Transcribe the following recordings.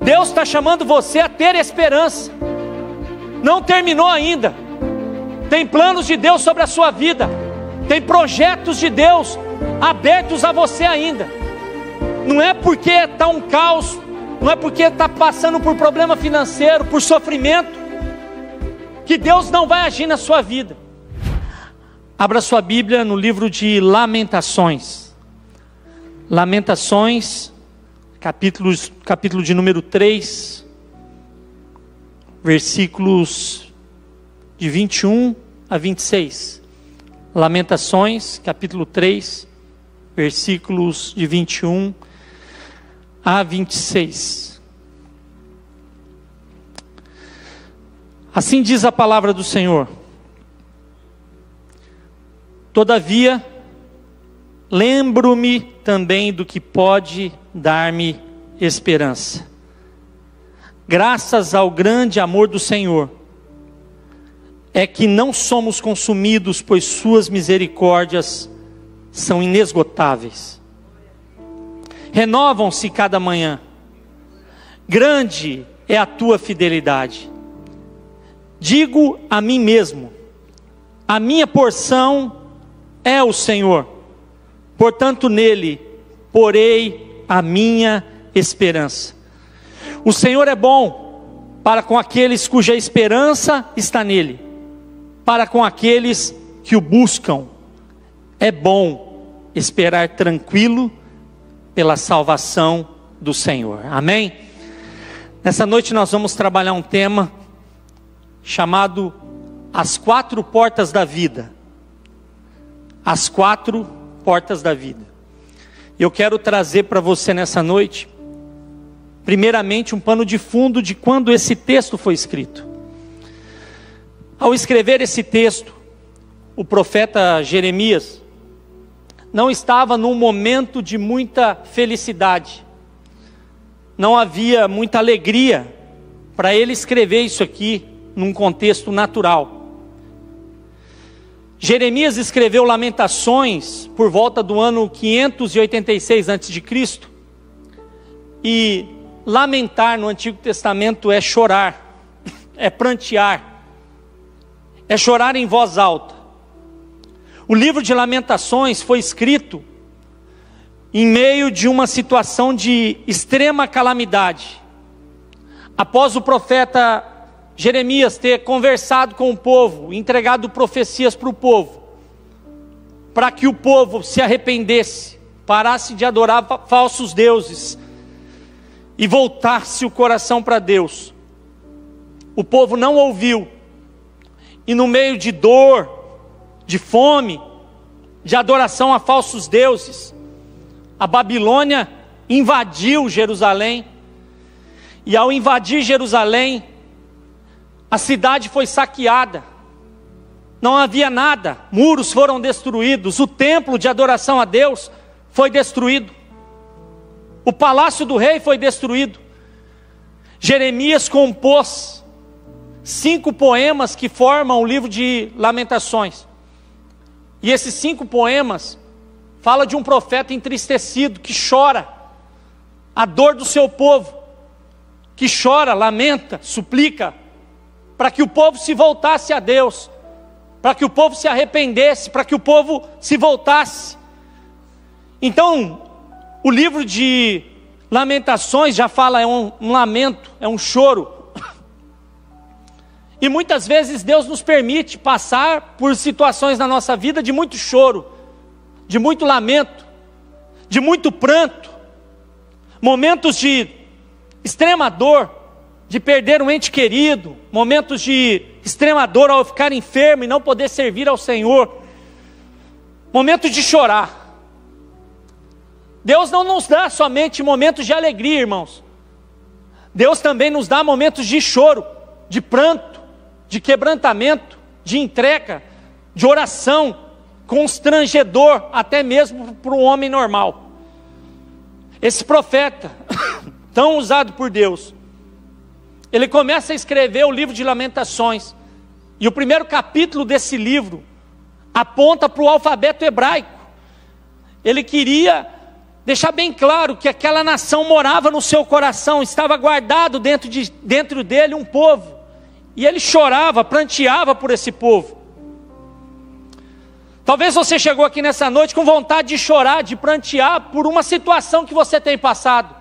Deus está chamando você a ter esperança. Não terminou ainda. Tem planos de Deus sobre a sua vida. Tem projetos de Deus abertos a você ainda. Não é porque está um caos, não é porque está passando por problema financeiro, por sofrimento, que Deus não vai agir na sua vida. Abra sua Bíblia no livro de Lamentações. Lamentações, capítulo de número 3, versículos de 21 a 26. Lamentações, capítulo 3, versículos de 21 a 26. Assim diz a palavra do Senhor: todavia, lembro-me também do que pode dar-me esperança. Graças ao grande amor do Senhor, é que não somos consumidos, pois suas misericórdias são inesgotáveis. Renovam-se cada manhã. Grande é a tua fidelidade. Digo a mim mesmo: a minha porção é o Senhor, portanto nele porei a minha esperança. O Senhor é bom para com aqueles cuja esperança está nele, para com aqueles que o buscam. É bom esperar tranquilo pela salvação do Senhor. Amém? Nessa noite nós vamos trabalhar um tema chamado As 4 Portas da Vida. As 4 Portas da Vida. Eu quero trazer para você nessa noite, primeiramente, um pano de fundo de quando esse texto foi escrito. Ao escrever esse texto, o profeta Jeremias não estava num momento de muita felicidade. Não havia muita alegria para ele escrever isso aqui num contexto natural. Jeremias escreveu Lamentações por volta do ano 586 a.C. E lamentar no Antigo Testamento é chorar, é prantear, é chorar em voz alta. O livro de Lamentações foi escrito em meio de uma situação de extrema calamidade. Após o profeta Jeremias ter conversado com o povo, entregado profecias para o povo, para que o povo se arrependesse, parasse de adorar falsos deuses e voltasse o coração para Deus. O povo não ouviu, e no meio de dor, de fome, de adoração a falsos deuses, a Babilônia invadiu Jerusalém. E ao invadir Jerusalém, a cidade foi saqueada, não havia nada, muros foram destruídos, o templo de adoração a Deus foi destruído, o palácio do rei foi destruído. Jeremias compôs 5 poemas que formam o livro de Lamentações, e esses 5 poemas falam de um profeta entristecido, que chora a dor do seu povo, que chora, lamenta, suplica, para que o povo se voltasse a Deus, para que o povo se arrependesse, para que o povo se voltasse. Então, o livro de Lamentações já fala, é um lamento, é um choro. E muitas vezes Deus nos permite passar por situações na nossa vida de muito choro, de muito lamento, de muito pranto, momentos de extrema dor, de perder um ente querido, momentos de extrema dor ao ficar enfermo e não poder servir ao Senhor, momentos de chorar. Deus não nos dá somente momentos de alegria, irmãos. Deus também nos dá momentos de choro, de pranto, de quebrantamento, de entrega, de oração, constrangedor, até mesmo para um homem normal. Esse profeta, tão usado por Deus, ele começa a escrever o livro de Lamentações, e o primeiro capítulo desse livro aponta para o alfabeto hebraico. Ele queria deixar bem claro que aquela nação morava no seu coração, estava guardado dentro dele um povo, e ele chorava, pranteava por esse povo. Talvez você chegou aqui nessa noite com vontade de chorar, de prantear por uma situação que você tem passado,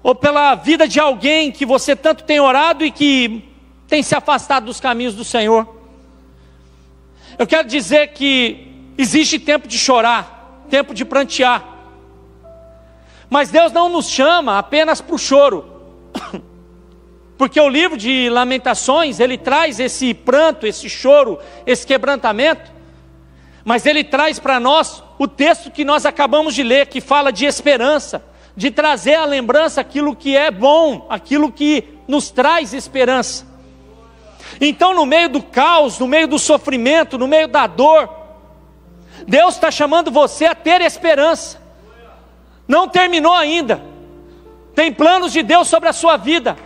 ou pela vida de alguém que você tanto tem orado e que tem se afastado dos caminhos do Senhor. Eu quero dizer que existe tempo de chorar, tempo de prantear, mas Deus não nos chama apenas para o choro, porque o livro de Lamentações, ele traz esse pranto, esse choro, esse quebrantamento, mas ele traz para nós o texto que nós acabamos de ler, que fala de esperança, de trazer à lembrança aquilo que é bom, aquilo que nos traz esperança. Então, no meio do caos, no meio do sofrimento, no meio da dor, Deus está chamando você a ter esperança. Não terminou ainda. Tem planos de Deus sobre a sua vida,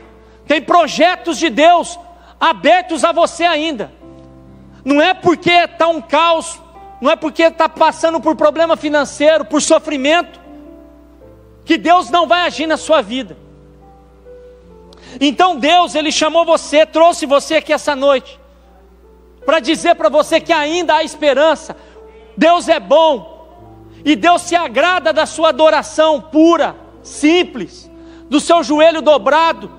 tem projetos de Deus abertos a você ainda. Não é porque está um caos, não é porque está passando por problema financeiro, por sofrimento, que Deus não vai agir na sua vida. Então Deus, Ele chamou você, trouxe você aqui essa noite, para dizer para você que ainda há esperança. Deus é bom, e Deus se agrada da sua adoração pura, simples, do seu joelho dobrado,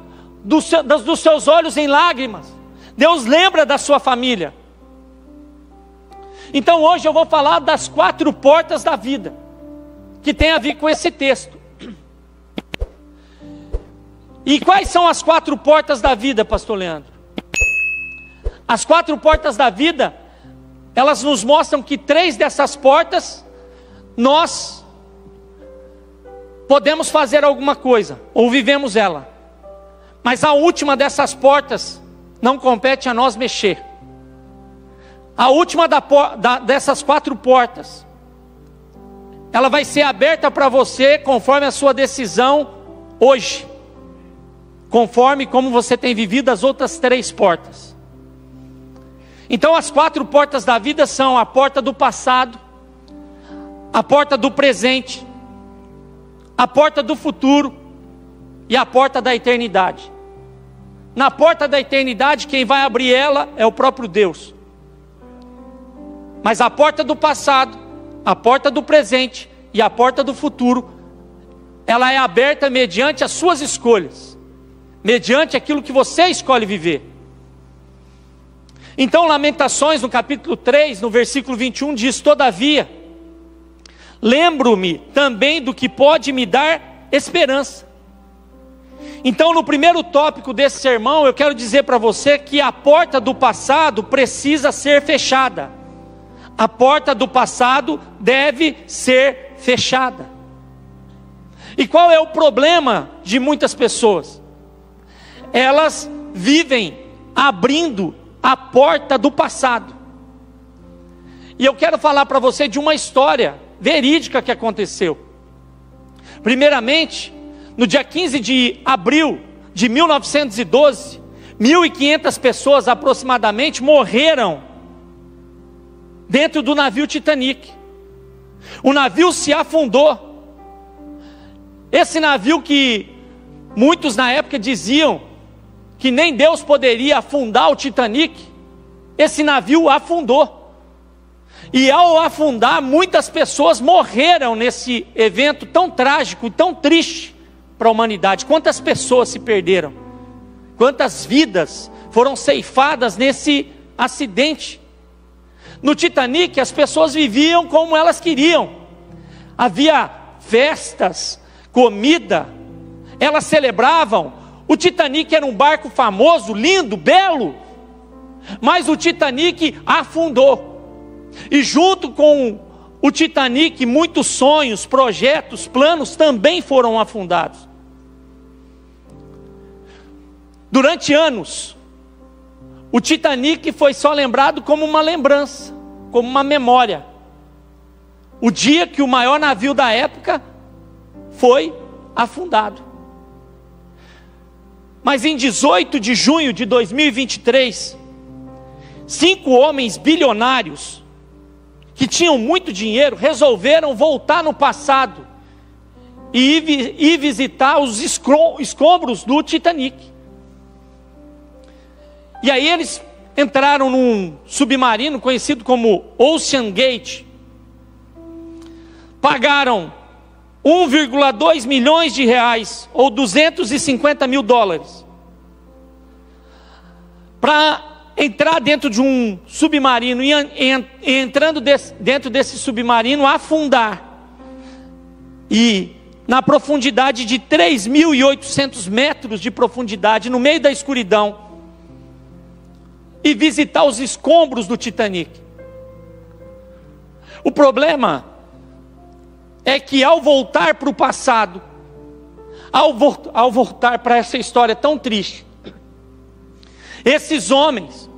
dos seus olhos em lágrimas. Deus lembra da sua família. Então hoje eu vou falar das 4 portas da vida, que tem a ver com esse texto. E quais são as 4 portas da vida, pastor Leandro? As 4 portas da vida, elas nos mostram que 3 dessas portas, nós podemos fazer alguma coisa, ou vivemos ela. Mas a última dessas portas, não compete a nós mexer. A última dessas 4 portas, ela vai ser aberta para você conforme a sua decisão hoje, conforme como você tem vivido as outras 3 portas. Então as 4 portas da vida são a porta do passado, a porta do presente, a porta do futuro e a porta da eternidade. Na porta da eternidade, quem vai abrir ela é o próprio Deus. Mas a porta do passado, a porta do presente e a porta do futuro, ela é aberta mediante as suas escolhas, mediante aquilo que você escolhe viver. Então Lamentações, no capítulo 3, no versículo 21, diz: todavia, lembro-me também do que pode me dar esperança. Então, no primeiro tópico desse sermão, eu quero dizer para você que a porta do passado precisa ser fechada. A porta do passado deve ser fechada. E qual é o problema de muitas pessoas? Elas vivem abrindo a porta do passado. E eu quero falar para você de uma história verídica que aconteceu. Primeiramente, no dia 15 de abril de 1912, 1.500 pessoas aproximadamente morreram dentro do navio Titanic. O navio se afundou. Esse navio que muitos na época diziam que nem Deus poderia afundar o Titanic, esse navio afundou. E ao afundar, muitas pessoas morreram nesse evento tão trágico e tão triste para a humanidade. Quantas pessoas se perderam? Quantas vidas foram ceifadas nesse acidente? No Titanic, as pessoas viviam como elas queriam. Havia festas, comida, elas celebravam. O Titanic era um barco famoso, lindo, belo, mas o Titanic afundou. E junto com o Titanic, muitos sonhos, projetos, planos também foram afundados. Durante anos, o Titanic foi só lembrado como uma lembrança, como uma memória. O dia que o maior navio da época foi afundado. Mas em 18 de junho de 2023, 5 homens bilionários, que tinham muito dinheiro, resolveram voltar no passado e ir visitar os escombros do Titanic. E aí eles entraram num submarino conhecido como Ocean Gate. Pagaram 1,2 milhões de reais, ou 250 mil dólares, para entrar dentro de um submarino e entrando dentro desse submarino, afundar. E na profundidade de 3.800 metros de profundidade, no meio da escuridão, e visitar os escombros do Titanic. O problema é que ao voltar para o passado, ao voltar para essa história tão triste, esses homens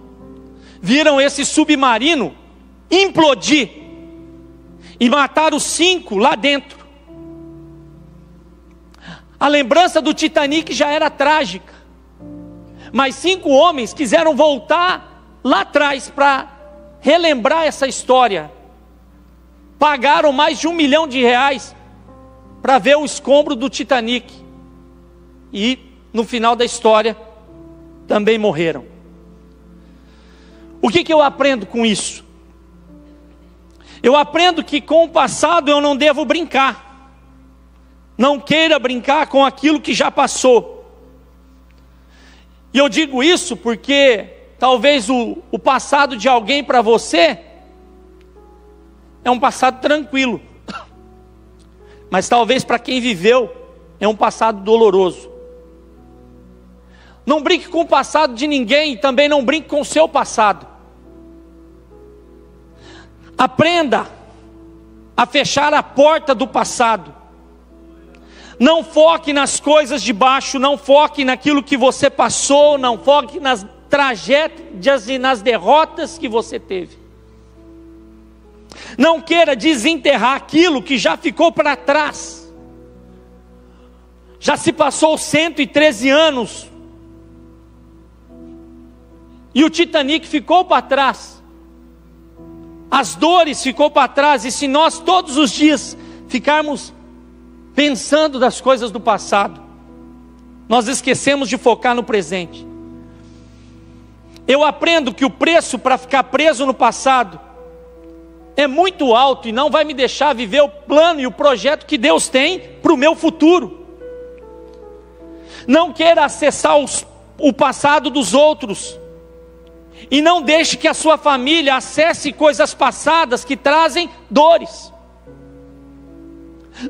viram esse submarino implodir e mataram 5 lá dentro. A lembrança do Titanic já era trágica, mas 5 homens quiseram voltar lá atrás para relembrar essa história. Pagaram mais de 1 milhão de reais para ver o escombro do Titanic. E no final da história também morreram. O que eu aprendo com isso? Eu aprendo que com o passado eu não devo brincar. Não queira brincar com aquilo que já passou. E eu digo isso porque talvez o passado de alguém para você é um passado tranquilo, mas talvez para quem viveu é um passado doloroso. Não brinque com o passado de ninguém e também não brinque com o seu passado. Aprenda a fechar a porta do passado. Não foque nas coisas de baixo, não foque naquilo que você passou, não foque nas tragédias e nas derrotas que você teve. Não queira desenterrar aquilo que já ficou para trás. Já se passou 113 anos. E o Titanic ficou para trás. As dores ficou para trás. E se nós todos os dias ficarmos pensando das coisas do passado, nós esquecemos de focar no presente. Eu aprendo que o preço para ficar preso no passado é muito alto e não vai me deixar viver o plano e o projeto que Deus tem para o meu futuro. Não queira acessar o passado dos outros. E não deixe que a sua família acesse coisas passadas que trazem dores.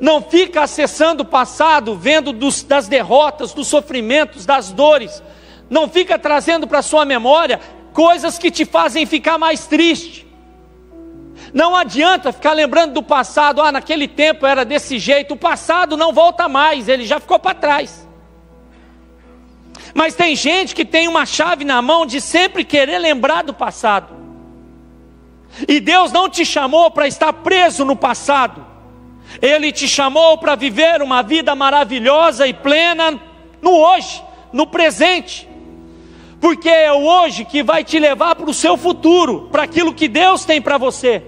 Não fica acessando o passado, vendo das derrotas, dos sofrimentos, das dores. Não fica trazendo para a sua memória coisas que te fazem ficar mais triste. Não adianta ficar lembrando do passado. Naquele tempo era desse jeito. O passado não volta mais, ele já ficou para trás. Mas tem gente que tem uma chave na mão de sempre querer lembrar do passado. E Deus não te chamou para estar preso no passado. Ele te chamou para viver uma vida maravilhosa e plena no hoje, no presente. Porque é o hoje que vai te levar para o seu futuro, para aquilo que Deus tem para você.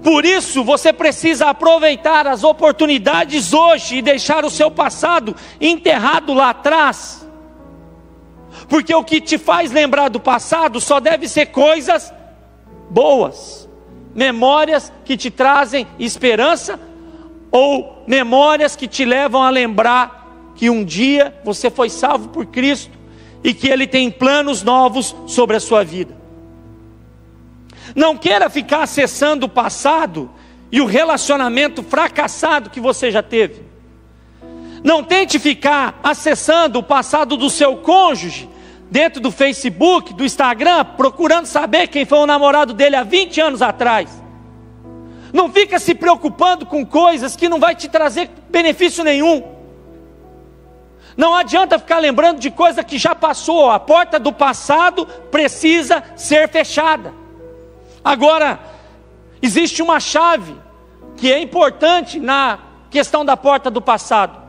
Por isso você precisa aproveitar as oportunidades hoje e deixar o seu passado enterrado lá atrás. Porque o que te faz lembrar do passado só deve ser coisas boas, memórias que te trazem esperança, ou memórias que te levam a lembrar que um dia você foi salvo por Cristo e que Ele tem planos novos sobre a sua vida. Não queira ficar acessando o passado e o relacionamento fracassado que você já teve. Não tente ficar acessando o passado do seu cônjuge dentro do Facebook, do Instagram, procurando saber quem foi o namorado dele há 20 anos atrás. Não fica se preocupando com coisas que não vai te trazer benefício nenhum. Não adianta ficar lembrando de coisa que já passou. A porta do passado precisa ser fechada. Agora, existe uma chave que é importante na questão da porta do passado.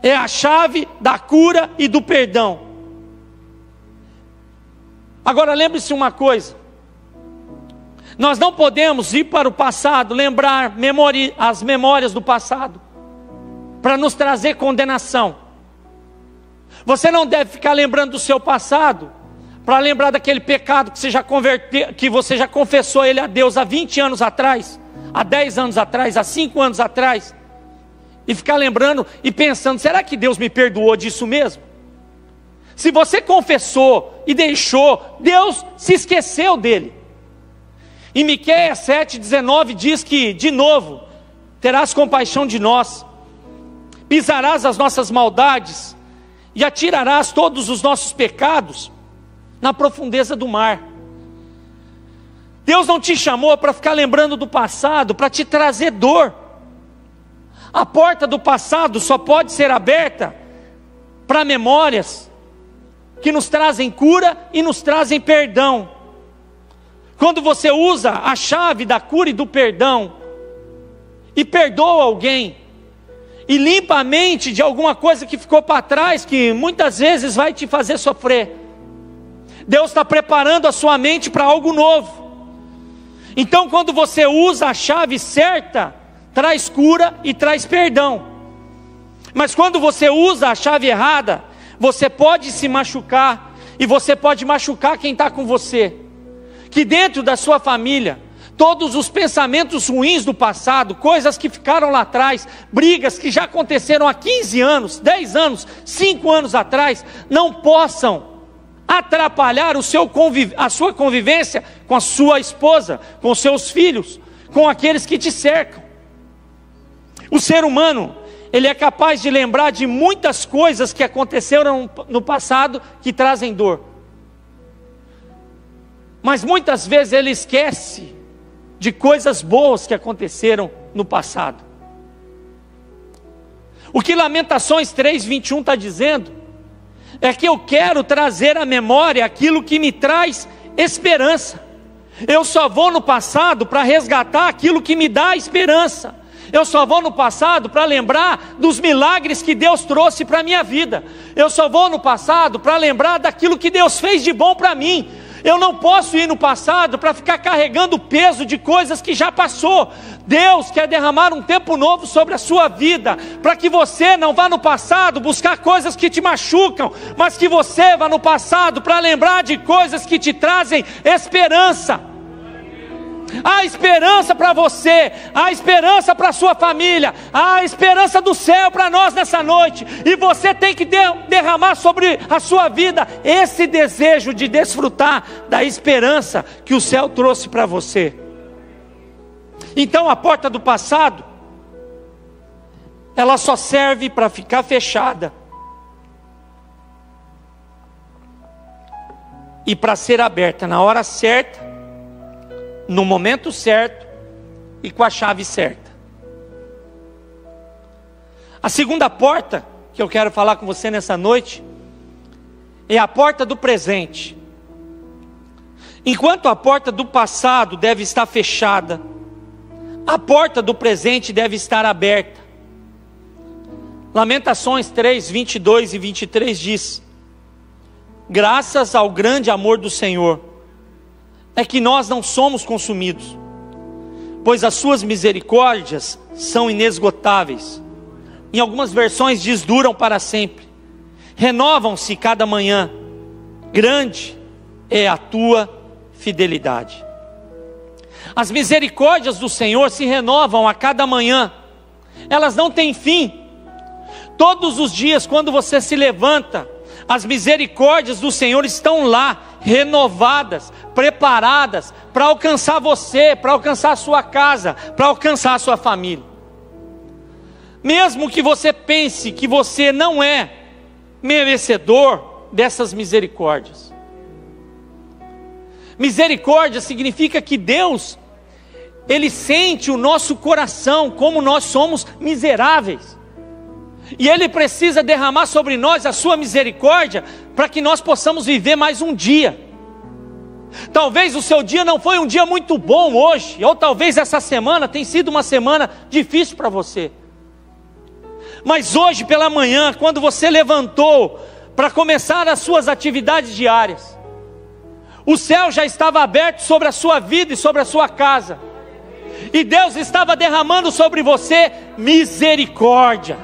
É a chave da cura e do perdão. Agora lembre-se uma coisa. Nós não podemos ir para o passado, lembrar as memórias do passado. para nos trazer condenação. Você não deve ficar lembrando do seu passado, para lembrar daquele pecado que você já converteu, que você já confessou ele a Deus há 20 anos atrás, há 10 anos atrás, há 5 anos atrás, e ficar lembrando e pensando, será que Deus me perdoou disso mesmo? Se você confessou e deixou, Deus se esqueceu dele. Em Miqueias 7,19 diz que, de novo, terás compaixão de nós, pisarás as nossas maldades e atirarás todos os nossos pecados na profundeza do mar. Deus não te chamou para ficar lembrando do passado, para te trazer dor. A porta do passado só pode ser aberta para memórias que nos trazem cura e nos trazem perdão. Quando você usa a chave da cura e do perdão, e perdoa alguém, e limpa a mente de alguma coisa que ficou para trás, que muitas vezes vai te fazer sofrer, Deus está preparando a sua mente para algo novo. Então, quando você usa a chave certa, traz cura e traz perdão. Mas quando você usa a chave errada, você pode se machucar, e você pode machucar quem está com você. Que dentro da sua família, todos os pensamentos ruins do passado, coisas que ficaram lá atrás, brigas que já aconteceram há 15 anos, 10 anos, 5 anos atrás, não possam atrapalhar a sua convivência com a sua esposa, com seus filhos, com aqueles que te cercam. O ser humano, ele é capaz de lembrar de muitas coisas que aconteceram no passado que trazem dor. Mas muitas vezes ele esquece de coisas boas que aconteceram no passado. O que Lamentações 3:21 está dizendo é que eu quero trazer à memória aquilo que me traz esperança. Eu só vou no passado para resgatar aquilo que me dá esperança. Eu só vou no passado para lembrar dos milagres que Deus trouxe para a minha vida. Eu só vou no passado para lembrar daquilo que Deus fez de bom para mim. Eu não posso ir no passado para ficar carregando o peso de coisas que já passou. Deus quer derramar um tempo novo sobre a sua vida, para que você não vá no passado buscar coisas que te machucam, mas que você vá no passado para lembrar de coisas que te trazem esperança. Há esperança para você, há esperança para a sua família, há esperança do céu para nós nessa noite, e você tem que derramar sobre a sua vida esse desejo de desfrutar da esperança que o céu trouxe para você. Então a porta do passado, ela só serve para ficar fechada e para ser aberta na hora certa, no momento certo e com a chave certa. A segunda porta que eu quero falar com você nessa noite é a porta do presente. Enquanto a porta do passado deve estar fechada, a porta do presente deve estar aberta. Lamentações 3:22 e 23 diz: graças ao grande amor do Senhor é que nós não somos consumidos, pois as suas misericórdias são inesgotáveis. Em algumas versões diz: duram para sempre, renovam-se cada manhã, grande é a tua fidelidade. As misericórdias do Senhor se renovam a cada manhã, elas não têm fim. Todos os dias, quando você se levanta, as misericórdias do Senhor estão lá, renovadas, preparadas para alcançar você, para alcançar a sua casa, para alcançar a sua família. Mesmo que você pense que você não é merecedor dessas misericórdias. Misericórdia significa que Deus, Ele sente o nosso coração, como nós somos miseráveis, e Ele precisa derramar sobre nós a sua misericórdia, para que nós possamos viver mais um dia. Talvez o seu dia não foi um dia muito bom hoje, ou talvez essa semana tenha sido uma semana difícil para você. Mas hoje pela manhã, quando você levantou para começar as suas atividades diárias, o céu já estava aberto sobre a sua vida e sobre a sua casa, e Deus estava derramando sobre você misericórdia.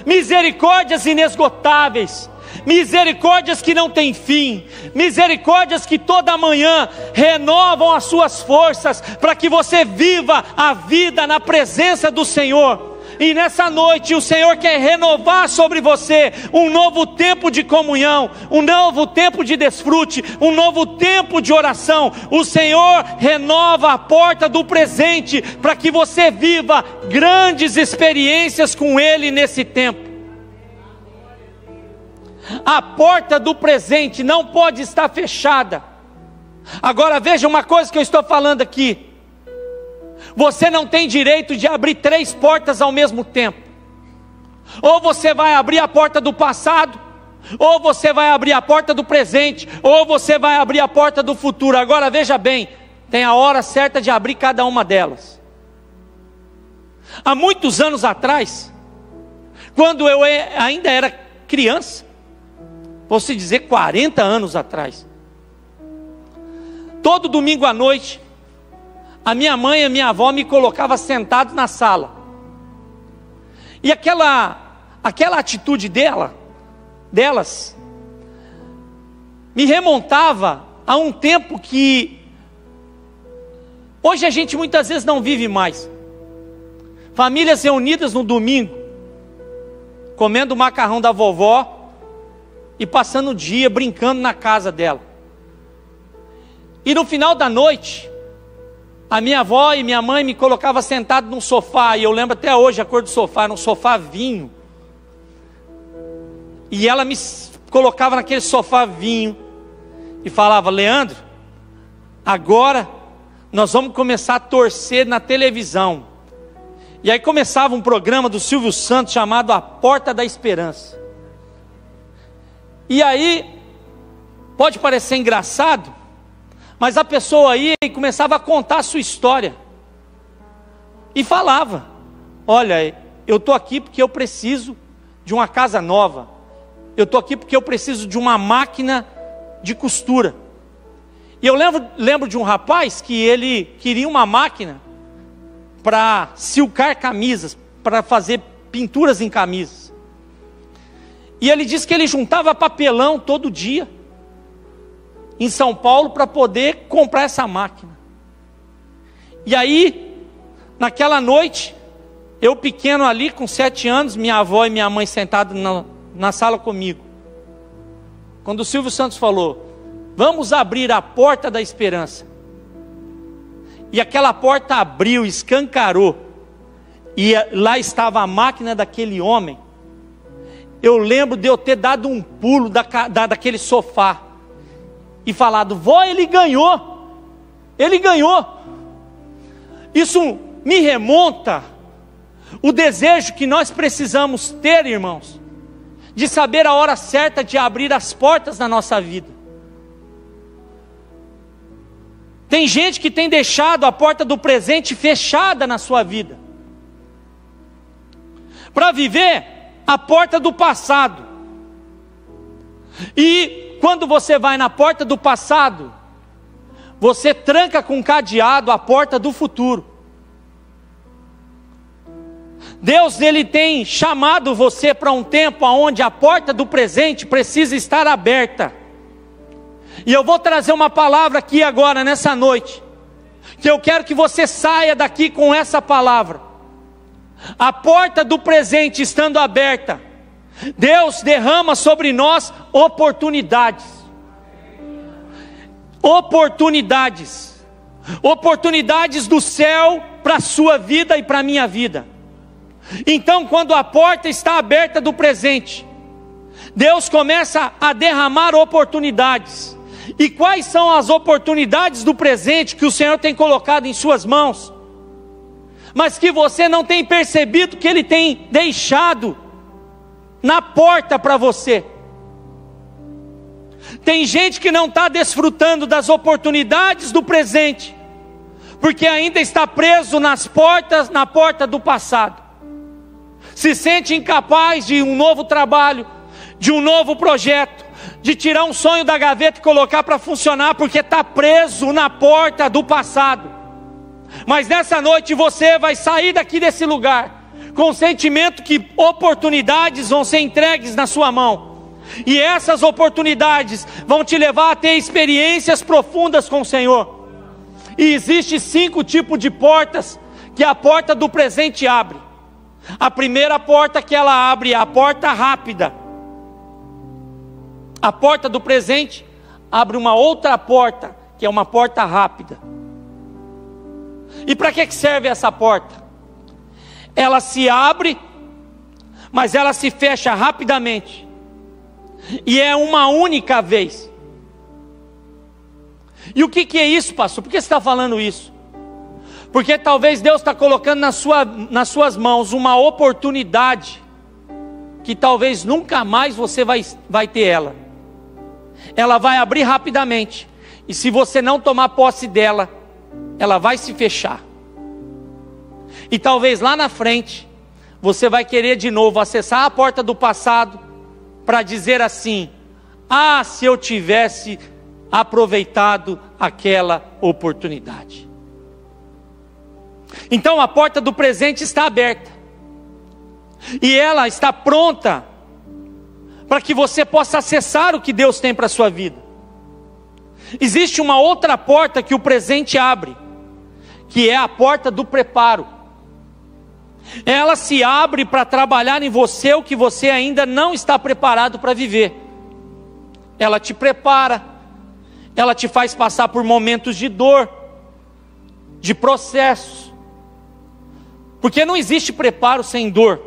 misericórdias inesgotáveis, misericórdias que não têm fim, misericórdias que toda manhã renovam as suas forças, para que você viva a vida na presença do Senhor. E nessa noite o Senhor quer renovar sobre você um novo tempo de comunhão, um novo tempo de desfrute, um novo tempo de oração. O Senhor renova a porta do presente, para que você viva grandes experiências com Ele nesse tempo. A porta do presente não pode estar fechada. Agora veja uma coisa que eu estou falando aqui: você não tem direito de abrir 3 portas ao mesmo tempo. Ou você vai abrir a porta do passado, ou você vai abrir a porta do presente, ou você vai abrir a porta do futuro. Agora veja bem, tem a hora certa de abrir cada uma delas. Há muitos anos atrás, quando eu ainda era criança, posso dizer 40 anos atrás, todo domingo à noite, a minha mãe e a minha avó me colocavam sentado na sala. E aquela atitude delas me remontava a um tempo que hoje a gente muitas vezes não vive mais. Famílias reunidas no domingo, comendo o macarrão da vovó e passando o dia brincando na casa dela. E no final da noite, a minha avó e minha mãe me colocavam sentado num sofá, e eu lembro até hoje a cor do sofá, era um sofá vinho. E ela me colocava naquele sofá vinho e falava: Leandro, agora nós vamos começar a torcer na televisão. E aí começava um programa do Silvio Santos chamado A Porta da Esperança. E aí, pode parecer engraçado, mas a pessoa ia e começava a contar a sua história. E falava: olha, eu estou aqui porque eu preciso de uma casa nova. Eu estou aqui porque eu preciso de uma máquina de costura. E eu lembro de um rapaz que ele queria uma máquina para silcar camisas, para fazer pinturas em camisas. E ele disse que ele juntava papelão todo dia em São Paulo para poder comprar essa máquina. E aí, naquela noite, eu pequeno ali com 7 anos, minha avó e minha mãe sentados na sala comigo, quando o Silvio Santos falou: vamos abrir a porta da esperança. E aquela porta abriu, escancarou, e lá estava a máquina daquele homem. Eu lembro de eu ter dado um pulo daquele sofá e falado: vó, ele ganhou. Ele ganhou. Isso me remonta o desejo que nós precisamos ter, irmãos, de saber a hora certa de abrir as portas da nossa vida. Tem gente que tem deixado a porta do presente fechada na sua vida, para viver a porta do passado. E quando você vai na porta do passado, você tranca com cadeado a porta do futuro. Deus, ele tem chamado você para um tempo onde a porta do presente precisa estar aberta. E eu vou trazer uma palavra aqui agora, nessa noite, que eu quero que você saia daqui com essa palavra. A porta do presente estando aberta, Deus derrama sobre nós oportunidades. Oportunidades do céu para a sua vida e para a minha vida. Então, quando a porta está aberta do presente, Deus começa a derramar oportunidades. E quais são as oportunidades do presente que o Senhor tem colocado em suas mãos, mas que você não tem percebido que Ele tem deixado na porta para você? Tem gente que não está desfrutando das oportunidades do presente, porque ainda está preso na porta do passado. Se sente incapaz de um novo trabalho, de um novo projeto, de tirar um sonho da gaveta e colocar para funcionar, porque está preso na porta do passado. Mas nessa noite você vai sair daqui desse lugar com o sentimento que oportunidades vão ser entregues na sua mão. E essas oportunidades vão te levar a ter experiências profundas com o Senhor. E existe 5 tipos de portas que a porta do presente abre. A primeira porta que ela abre é a porta rápida. A porta do presente abre uma outra porta, que é uma porta rápida. E para que serve essa porta? Ela se abre, mas ela se fecha rapidamente. E é uma única vez. E o que é isso, pastor? Por que você está falando isso? Porque talvez Deus está colocando nas suas mãos uma oportunidade que talvez nunca mais você vai ter ela. Ela vai abrir rapidamente. E se você não tomar posse dela, ela vai se fechar. E talvez lá na frente, você vai querer de novo acessar a porta do passado, para dizer assim: ah, se eu tivesse aproveitado aquela oportunidade. Então a porta do presente está aberta. E ela está pronta para que você possa acessar o que Deus tem para a sua vida. Existe uma outra porta que o presente abre, que é a porta do preparo. Ela se abre para trabalhar em você o que você ainda não está preparado para viver. Ela te prepara, ela te faz passar por momentos de dor, de processos. Porque não existe preparo sem dor.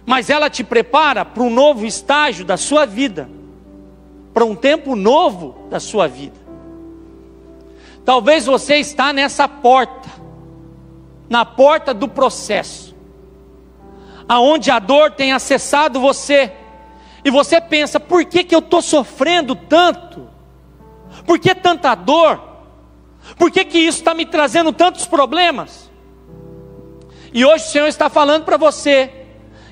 Mas ela te prepara para um novo estágio da sua vida, para um tempo novo da sua vida. Talvez você está nessa porta, na porta do processo, aonde a dor tem acessado você, e você pensa: por que eu estou sofrendo tanto? Por que tanta dor? Por que isso está me trazendo tantos problemas? E hoje o Senhor está falando para você,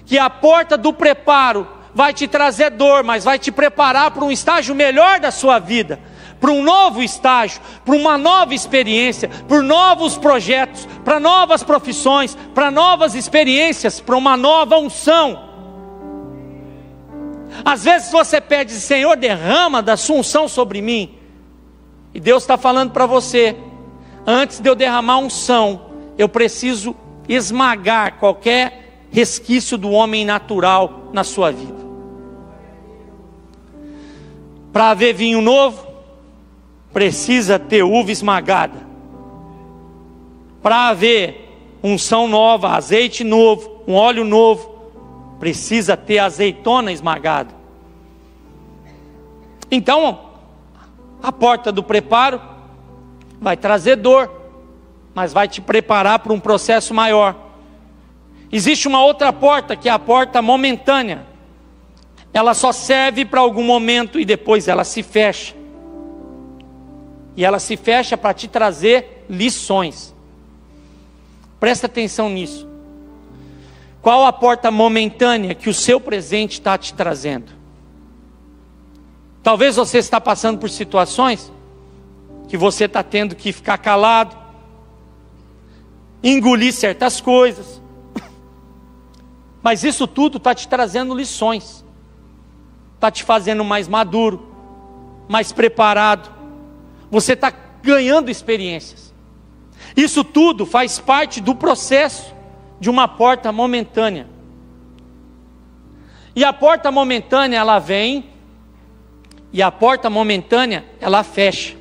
que a porta do preparo vai te trazer dor, mas vai te preparar para um estágio melhor da sua vida, para um novo estágio, para uma nova experiência, por novos projetos, para novas profissões, para novas experiências, para uma nova unção. Às vezes você pede: Senhor, derrama da sua unção sobre mim. E Deus está falando para você: antes de eu derramar unção, eu preciso esmagar qualquer resquício do homem natural na sua vida. Para haver vinho novo, precisa ter uva esmagada. Para haver unção nova, azeite novo, um óleo novo, precisa ter azeitona esmagada. Então, a porta do preparo vai trazer dor, mas vai te preparar para um processo maior. Existe uma outra porta, que é a porta momentânea. Ela só serve para algum momento e depois ela se fecha. E ela se fecha para te trazer lições. Presta atenção nisso. Qual a porta momentânea que o seu presente está te trazendo? Talvez você está passando por situações que você está tendo que ficar calado, engolir certas coisas. Mas isso tudo está te trazendo lições. Está te fazendo mais maduro, mais preparado. Você está ganhando experiências. Isso tudo faz parte do processo de uma porta momentânea. E a porta momentânea, ela vem, e a porta momentânea, ela fecha.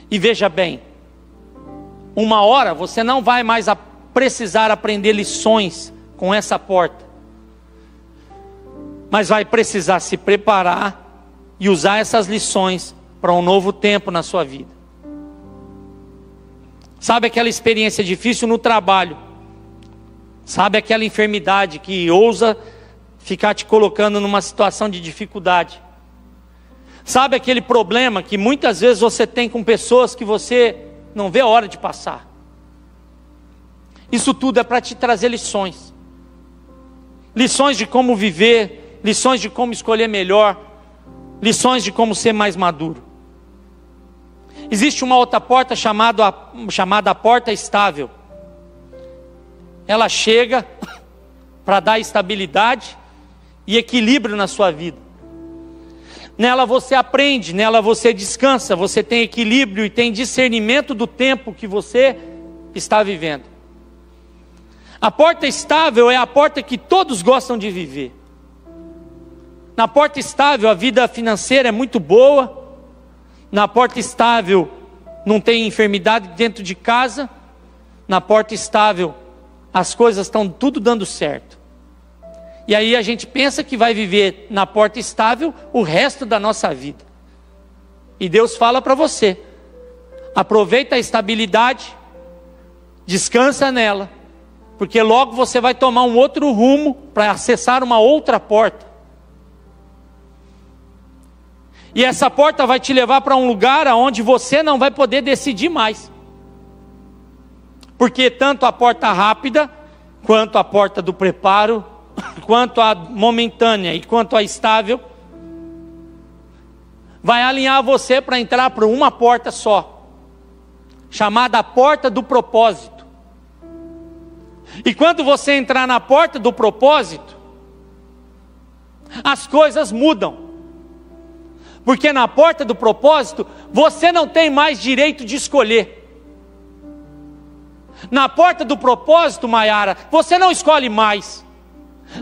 E veja bem, uma hora você não vai mais precisar aprender lições com essa porta, mas vai precisar se preparar e usar essas lições para um novo tempo na sua vida. Sabe aquela experiência difícil no trabalho? Sabe aquela enfermidade que ousa ficar te colocando numa situação de dificuldade? Sabe aquele problema que muitas vezes você tem com pessoas que você não vê a hora de passar? Isso tudo é para te trazer lições. Lições de como viver, lições de como escolher melhor, lições de como ser mais maduro. Existe uma outra porta chamada a porta estável. ela chega para dar estabilidade e equilíbrio na sua vida. Nela você aprende, nela você descansa, você tem equilíbrio e tem discernimento do tempo que você está vivendo. A porta estável é a porta que todos gostam de viver. Na porta estável a vida financeira é muito boa. Na porta estável não tem enfermidade dentro de casa. Na porta estável as coisas estão tudo dando certo. E aí a gente pensa que vai viver na porta estável o resto da nossa vida. E Deus fala para você: aproveita a estabilidade, descansa nela, porque logo você vai tomar um outro rumo para acessar uma outra porta. E essa porta vai te levar para um lugar onde você não vai poder decidir mais. Porque tanto a porta rápida, quanto a porta do preparo, quanto a momentânea e quanto a estável, vai alinhar você para entrar por uma porta só, chamada a porta do propósito. E quando você entrar na porta do propósito, as coisas mudam. Porque na porta do propósito, você não tem mais direito de escolher. Na porta do propósito, Maiara, você não escolhe mais.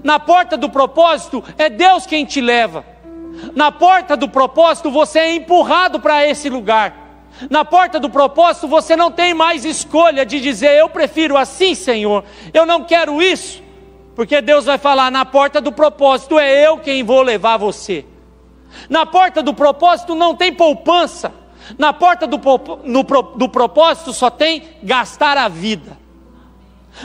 Na porta do propósito, é Deus quem te leva. Na porta do propósito, você é empurrado para esse lugar. Na porta do propósito, você não tem mais escolha de dizer: eu prefiro assim, Senhor, eu não quero isso. Porque Deus vai falar: na porta do propósito, é eu quem vou levar você. Na porta do propósito não tem poupança. Na porta do propósito só tem gastar a vida.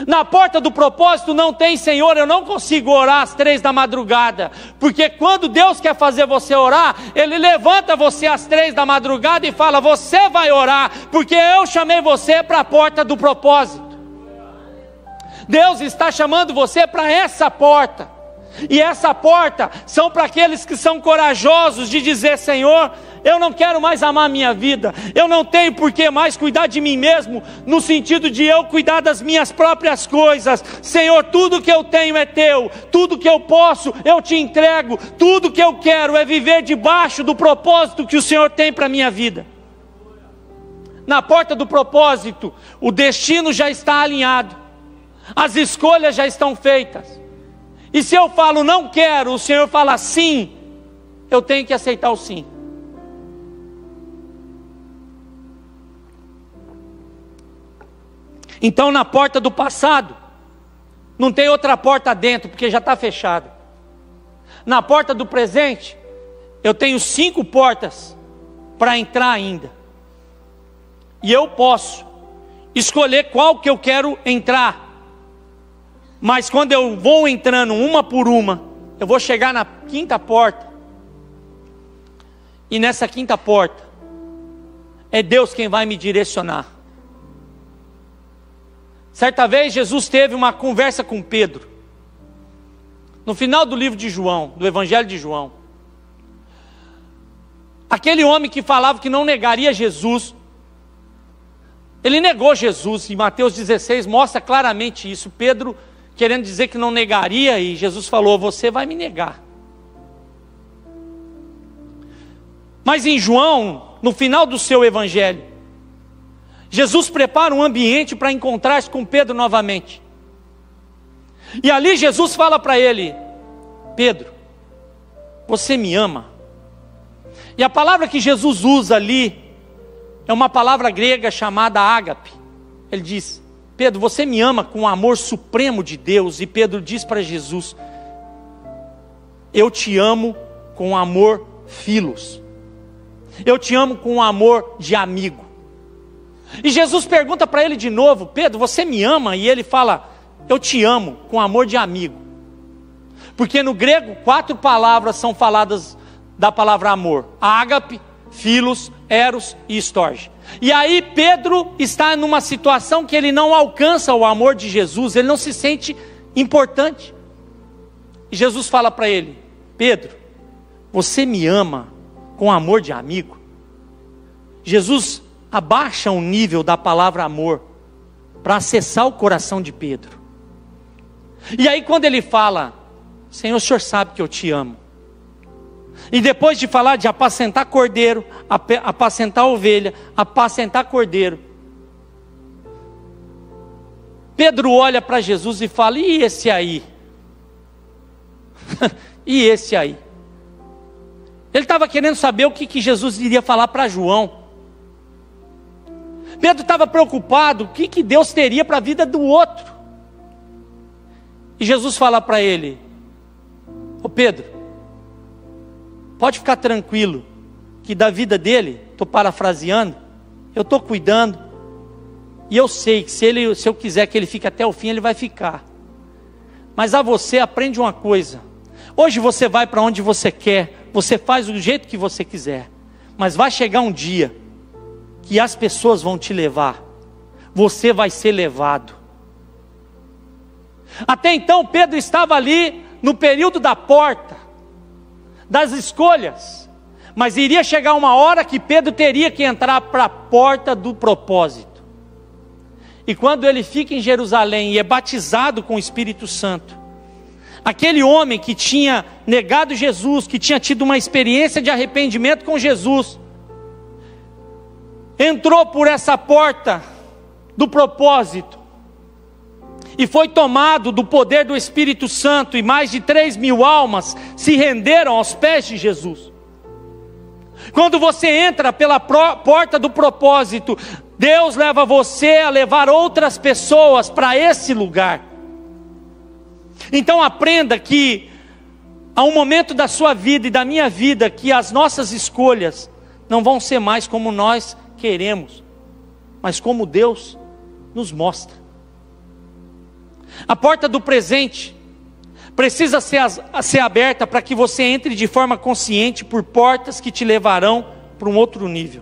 Na porta do propósito não tem: Senhor, eu não consigo orar às 3 da madrugada. Porque quando Deus quer fazer você orar, Ele levanta você às 3 da madrugada e fala: você vai orar, porque eu chamei você para a porta do propósito. Deus está chamando você para essa porta. E essa porta são para aqueles que são corajosos de dizer: Senhor, eu não quero mais amar a minha vida, eu não tenho por que mais cuidar de mim mesmo, no sentido de eu cuidar das minhas próprias coisas. Senhor, tudo que eu tenho é teu, tudo que eu posso eu te entrego, tudo que eu quero é viver debaixo do propósito que o Senhor tem para a minha vida. Na porta do propósito, o destino já está alinhado, as escolhas já estão feitas. E se eu falo não quero, o Senhor fala sim, eu tenho que aceitar o sim. Então na porta do passado, não tem outra porta dentro, porque já está fechado. Na porta do presente, eu tenho 5 portas para entrar ainda. E eu posso escolher qual que eu quero entrar. Mas quando eu vou entrando uma por uma, eu vou chegar na 5ª porta. E nessa 5ª porta, é Deus quem vai me direcionar. Certa vez Jesus teve uma conversa com Pedro. No final do livro de João, do Evangelho de João. Aquele homem que falava que não negaria Jesus, ele negou Jesus. E Mateus 16 mostra claramente isso. Pedro querendo dizer que não negaria, e Jesus falou: você vai me negar. Mas em João, no final do seu evangelho, Jesus prepara um ambiente para encontrar-se com Pedro novamente. E ali Jesus fala para ele: Pedro, você me ama? E a palavra que Jesus usa ali é uma palavra grega chamada ágape. Ele diz: Pedro, você me ama com o amor supremo de Deus. E Pedro diz para Jesus: eu te amo com amor filos. Eu te amo com amor de amigo. E Jesus pergunta para ele de novo: Pedro, você me ama? E ele fala: eu te amo com amor de amigo. Porque no grego 4 palavras são faladas da palavra amor: ágape, filos, eros e storge. E aí Pedro está numa situação que ele não alcança o amor de Jesus, ele não se sente importante. E Jesus fala para ele: Pedro, você me ama com amor de amigo? Jesus abaixa o nível da palavra amor para acessar o coração de Pedro. E aí quando ele fala: Senhor, o Senhor sabe que eu te amo. E depois de falar de apacentar cordeiro, apacentar ovelha, apacentar cordeiro, Pedro olha para Jesus e fala: e esse aí? E esse aí? Ele estava querendo saber o que Jesus iria falar para João. Pedro estava preocupado, o que Deus teria para a vida do outro. E Jesus fala para ele: ô Pedro, pode ficar tranquilo, que da vida dele, estou parafraseando, eu estou cuidando, e eu sei que se eu quiser que ele fique até o fim, ele vai ficar. Mas a você, aprende uma coisa: hoje você vai para onde você quer, você faz do jeito que você quiser, mas vai chegar um dia que as pessoas vão te levar, você vai ser levado. Até então Pedro estava ali no período da porta, das escolhas, mas iria chegar uma hora que Pedro teria que entrar para a porta do propósito. E quando ele fica em Jerusalém e é batizado com o Espírito Santo, aquele homem que tinha negado Jesus, que tinha tido uma experiência de arrependimento com Jesus, entrou por essa porta do propósito e foi tomado do poder do Espírito Santo, e mais de 3.000 almas se renderam aos pés de Jesus. Quando você entra pela porta do propósito, Deus leva você a levar outras pessoas para esse lugar. Então aprenda que há um momento da sua vida e da minha vida que as nossas escolhas não vão ser mais como nós queremos, mas como Deus nos mostra. A porta do presente precisa ser aberta para que você entre de forma consciente por portas que te levarão para um outro nível.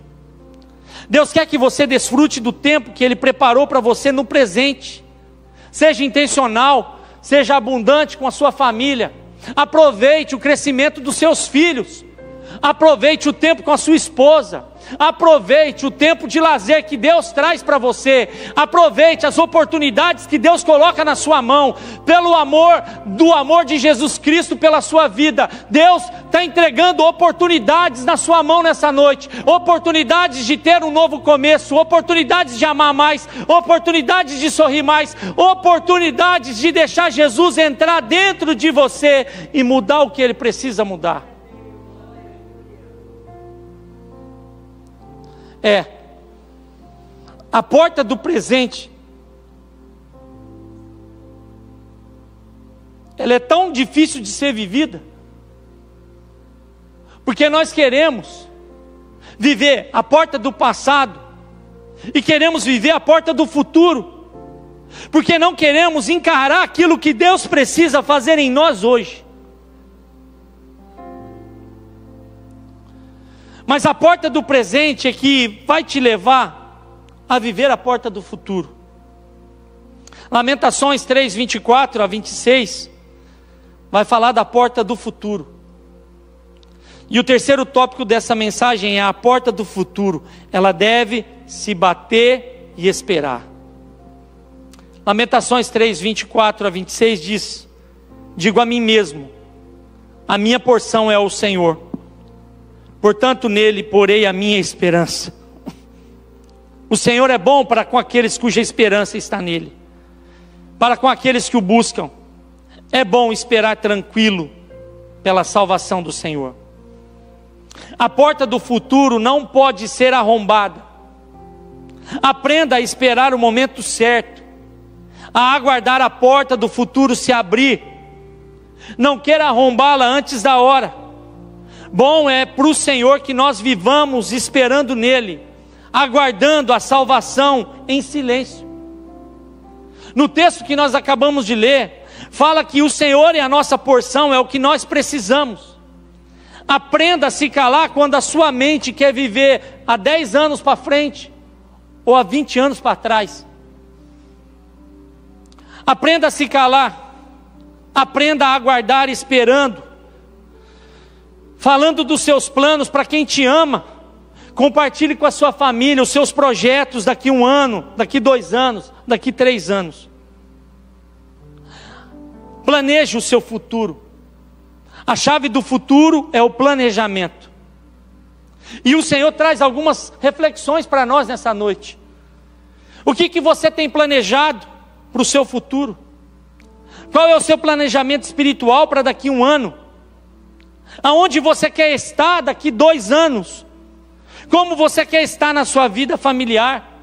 Deus quer que você desfrute do tempo que Ele preparou para você no presente. Seja intencional, seja abundante com a sua família. Aproveite o crescimento dos seus filhos. Aproveite o tempo com a sua esposa. Aproveite o tempo de lazer que Deus traz para você. Aproveite as oportunidades que Deus coloca na sua mão. Pelo amor, do amor de Jesus Cristo pela sua vida, Deus está entregando oportunidades na sua mão nessa noite. Oportunidades de ter um novo começo, oportunidades de amar mais, oportunidades de sorrir mais, oportunidades de deixar Jesus entrar dentro de você e mudar o que Ele precisa mudar. A porta do presente, ela é tão difícil de ser vivida, porque nós queremos viver a porta do passado, e queremos viver a porta do futuro, porque não queremos encarar aquilo que Deus precisa fazer em nós hoje. Mas a porta do presente é que vai te levar a viver a porta do futuro. Lamentações 3, 24 a 26, vai falar da porta do futuro. E o terceiro tópico dessa mensagem é a porta do futuro. Ela deve se bater e esperar. Lamentações 3, 24 a 26 diz: digo a mim mesmo, a minha porção é o Senhor, portanto nele porei a minha esperança. O Senhor é bom para com aqueles cuja esperança está nele, para com aqueles que o buscam. É bom esperar tranquilo pela salvação do Senhor. A porta do futuro não pode ser arrombada. Aprenda a esperar o momento certo, a aguardar a porta do futuro se abrir. Não queira arrombá-la antes da hora. Bom é para o Senhor que nós vivamos esperando nele, aguardando a salvação em silêncio. No texto que nós acabamos de ler, fala que o Senhor é a nossa porção, é o que nós precisamos. Aprenda a se calar quando a sua mente quer viver há 10 anos para frente, ou há 20 anos para trás. Aprenda a se calar, aprenda a aguardar esperando, falando dos seus planos para quem te ama. Compartilhe com a sua família os seus projetos daqui 1 ano, daqui 2 anos, daqui 3 anos. Planeje o seu futuro. A chave do futuro é o planejamento. E o Senhor traz algumas reflexões para nós nessa noite. O que você tem planejado para o seu futuro? Qual é o seu planejamento espiritual para daqui a 1 ano? Aonde você quer estar daqui 2 anos? Como você quer estar na sua vida familiar?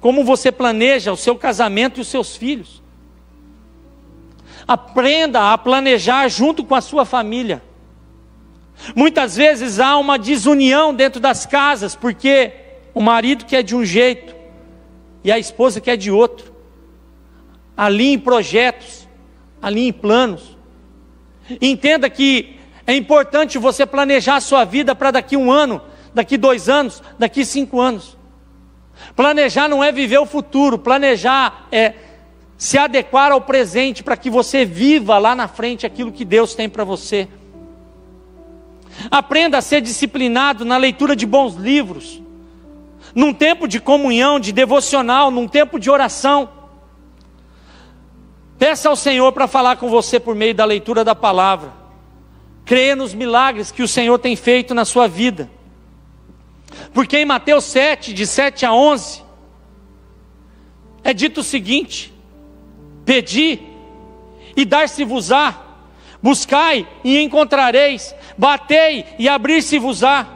Como você planeja o seu casamento e os seus filhos? Aprenda a planejar junto com a sua família. Muitas vezes há uma desunião dentro das casas, porque o marido quer de um jeito e a esposa quer de outro. Alinhe projetos, alinhe planos. Entenda que é importante você planejar a sua vida para daqui 1 ano, daqui 2 anos, daqui 5 anos. Planejar não é viver o futuro, planejar é se adequar ao presente para que você viva lá na frente aquilo que Deus tem para você. Aprenda a ser disciplinado na leitura de bons livros, num tempo de comunhão, de devocional, num tempo de oração. Peça ao Senhor para falar com você por meio da leitura da palavra. Creia nos milagres que o Senhor tem feito na sua vida. Porque em Mateus 7, de 7 a 11, é dito o seguinte: pedi e dar-se-vos-á, buscai e encontrareis, batei e abrir-se-vos-á.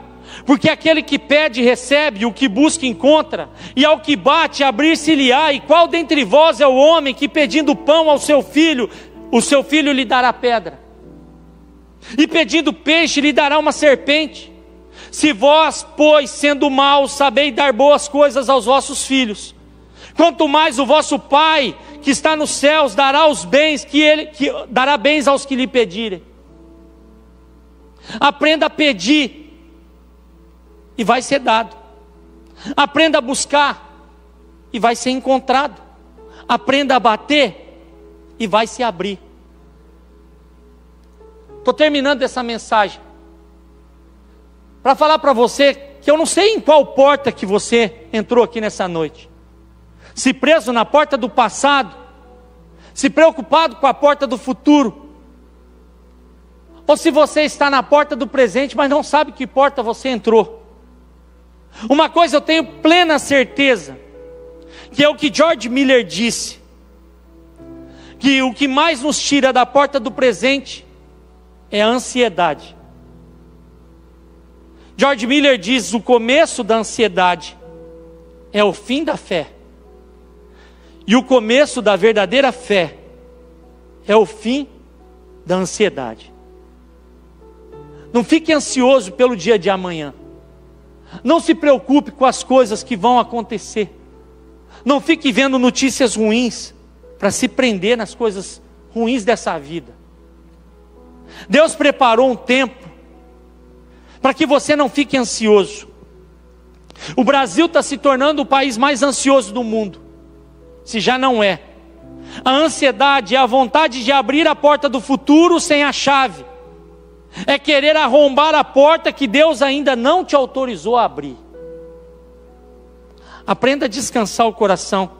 Porque aquele que pede recebe, o que busca encontra, e ao que bate abrir-se-lhe-á. E qual dentre vós é o homem que, pedindo pão ao seu filho, o seu filho lhe dará pedra? E pedindo peixe lhe dará uma serpente? Se vós, pois, sendo maus, sabeis dar boas coisas aos vossos filhos, quanto mais o vosso Pai que está nos céus dará os bens que dará bens aos que lhe pedirem. Aprenda a pedir e vai ser dado. Aprenda a buscar e vai ser encontrado. Aprenda a bater e vai se abrir. Estou terminando essa mensagem para falar para você que eu não sei em qual porta que você entrou aqui nessa noite. Se preso na porta do passado, se preocupado com a porta do futuro, ou se você está na porta do presente, mas não sabe que porta você entrou. Uma coisa eu tenho plena certeza, que é o que George Miller disse, que o que mais nos tira da porta do presente é a ansiedade. George Miller diz: o começo da ansiedade é o fim da fé, e o começo da verdadeira fé é o fim da ansiedade. Não fique ansioso pelo dia de amanhã. Não se preocupe com as coisas que vão acontecer. Não fique vendo notícias ruins para se prender nas coisas ruins dessa vida. Deus preparou um tempo para que você não fique ansioso. O Brasil está se tornando o país mais ansioso do mundo, se já não é. A ansiedade é a vontade de abrir a porta do futuro sem a chave. É querer arrombar a porta que Deus ainda não te autorizou a abrir. Aprenda a descansar o coração.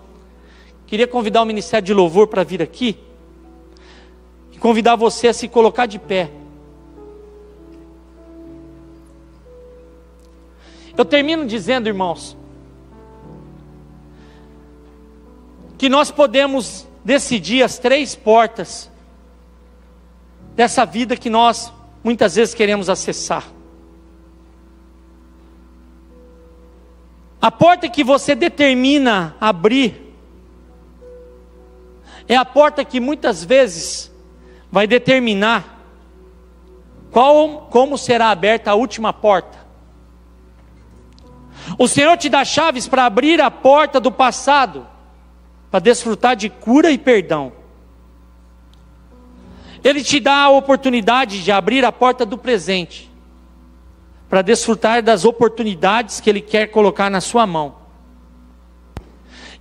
Queria convidar o Ministério de Louvor para vir aqui e convidar você a se colocar de pé. Eu termino dizendo, irmãos, que nós podemos decidir as 3 portas dessa vida que nós muitas vezes queremos acessar. A porta que você determina abrir é a porta que muitas vezes vai determinar como será aberta a última porta. O Senhor te dá chaves para abrir a porta do passado, para desfrutar de cura e perdão. Ele te dá a oportunidade de abrir a porta do presente, para desfrutar das oportunidades que Ele quer colocar na sua mão.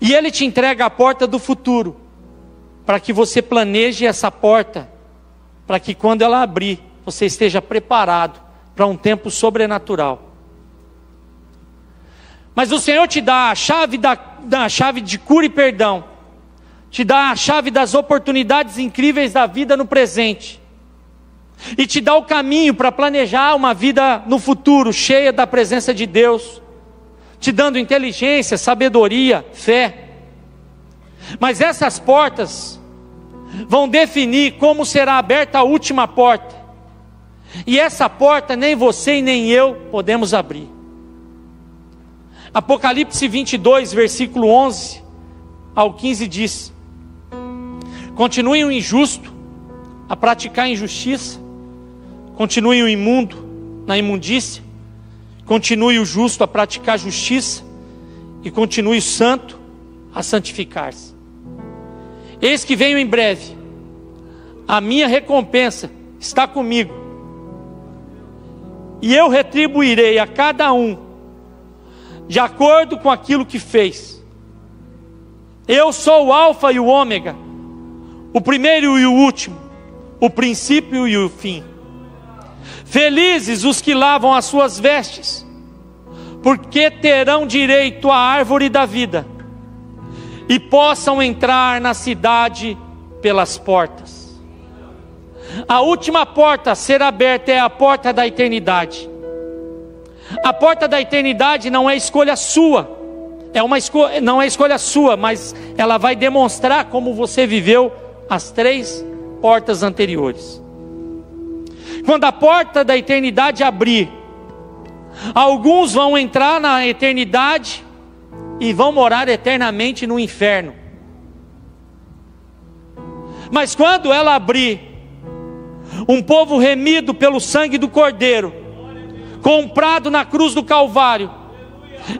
E Ele te entrega a porta do futuro, para que você planeje essa porta, para que quando ela abrir, você esteja preparado para um tempo sobrenatural. Mas o Senhor te dá a chave de cura e perdão, te dá a chave das oportunidades incríveis da vida no presente, e te dá o caminho para planejar uma vida no futuro, cheia da presença de Deus, te dando inteligência, sabedoria, fé. Mas essas portas vão definir como será aberta a última porta, e essa porta nem você e nem eu podemos abrir. Apocalipse 22, versículo 11 ao 15 diz: continue o injusto a praticar injustiça, continue o imundo na imundícia, continue o justo a praticar justiça, e continue o santo a santificar-se. Eis que venho em breve, a minha recompensa está comigo, e eu retribuirei a cada um de acordo com aquilo que fez. Eu sou o Alfa e o Ômega, o primeiro e o último, o princípio e o fim. Felizes os que lavam as suas vestes, porque terão direito à árvore da vida, e possam entrar na cidade pelas portas. A última porta a ser aberta é a porta da eternidade. A porta da eternidade não é escolha sua, não é escolha sua, mas ela vai demonstrar como você viveu as 3 portas anteriores. Quando a porta da eternidade abrir, alguns vão entrar na eternidade e vão morar eternamente no inferno. Mas quando ela abrir, um povo remido pelo sangue do Cordeiro, comprado na cruz do Calvário,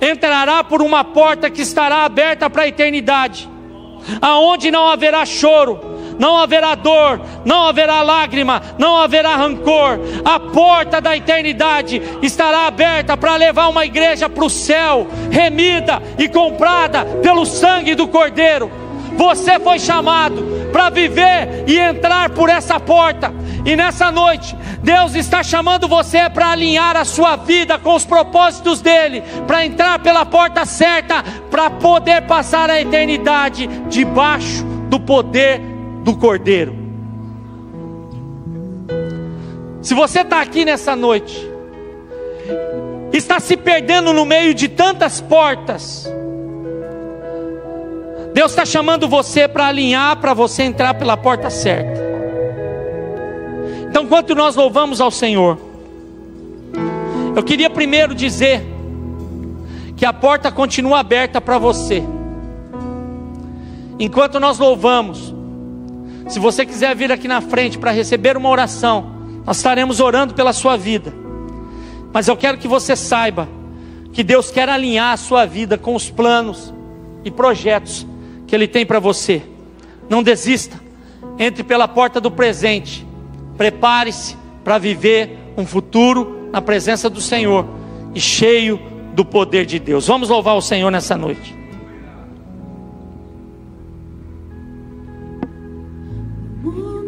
entrará por uma porta que estará aberta para a eternidade, aonde não haverá choro, não haverá dor, não haverá lágrima, não haverá rancor. A porta da eternidade estará aberta para levar uma igreja para o céu, remida e comprada pelo sangue do Cordeiro. Você foi chamado para viver e entrar por essa porta, e nessa noite Deus está chamando você para alinhar a sua vida com os propósitos dele, para entrar pela porta certa, para poder passar a eternidade debaixo do poder do Cordeiro. Se você está aqui nessa noite, está se perdendo no meio de tantas portas, Deus está chamando você para alinhar, para você entrar pela porta certa. Então, enquanto nós louvamos ao Senhor, eu queria primeiro dizer que a porta continua aberta para você. Enquanto nós louvamos, se você quiser vir aqui na frente para receber uma oração, nós estaremos orando pela sua vida. Mas eu quero que você saiba que Deus quer alinhar a sua vida com os planos e projetos que Ele tem para você. Não desista, entre pela porta do presente, prepare-se para viver um futuro na presença do Senhor e cheio do poder de Deus. Vamos louvar o Senhor nessa noite. O